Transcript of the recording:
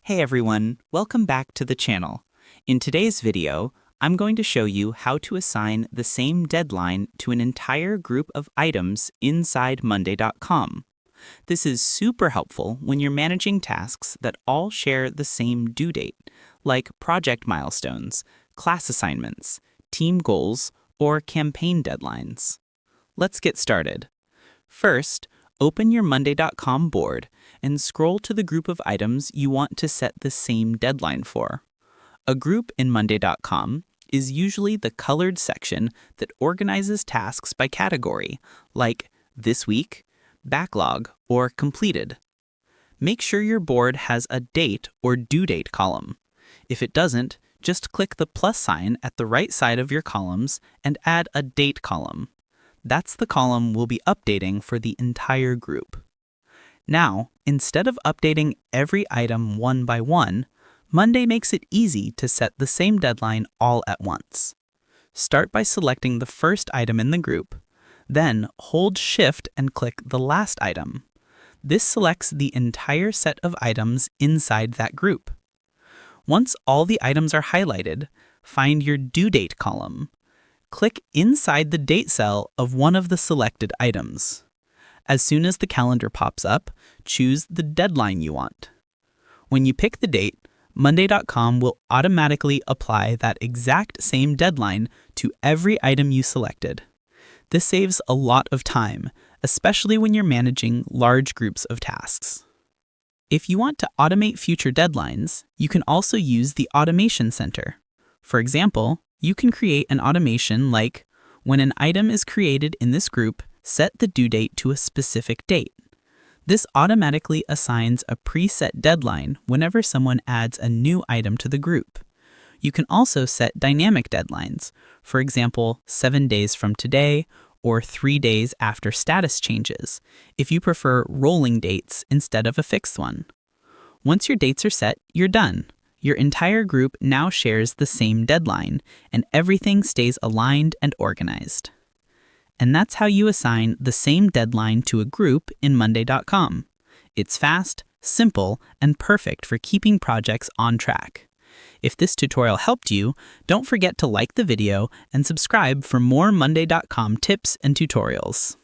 Hey everyone, welcome back to the channel. In today's video, I'm going to show you how to assign the same deadline to an entire group of items inside Monday.com. This is super helpful when you're managing tasks that all share the same due date, like project milestones, class assignments, team goals, or campaign deadlines. Let's get started. First, open your Monday.com board and scroll to the group of items you want to set the same deadline for. A group in Monday.com is usually the colored section that organizes tasks by category, like This Week, Backlog, or Completed. Make sure your board has a date or due date column. If it doesn't, just click the plus sign at the right side of your columns and add a date column. That's the column we'll be updating for the entire group. Now, instead of updating every item one by one, Monday makes it easy to set the same deadline all at once. Start by selecting the first item in the group, then hold Shift and click the last item. This selects the entire set of items inside that group. Once all the items are highlighted, find your due date column. Click inside the date cell of one of the selected items. As soon as the calendar pops up, choose the deadline you want. When you pick the date, Monday.com will automatically apply that exact same deadline to every item you selected. This saves a lot of time, especially when you're managing large groups of tasks. If you want to automate future deadlines, you can also use the Automation Center. For example, you can create an automation like, when an item is created in this group, set the due date to a specific date. This automatically assigns a preset deadline whenever someone adds a new item to the group. You can also set dynamic deadlines, for example, 7 days from today or 3 days after status changes, if you prefer rolling dates instead of a fixed one. Once your dates are set, you're done. Your entire group now shares the same deadline, and everything stays aligned and organized. And that's how you assign the same deadline to a group in Monday.com. It's fast, simple, and perfect for keeping projects on track. If this tutorial helped you, don't forget to like the video and subscribe for more Monday.com tips and tutorials.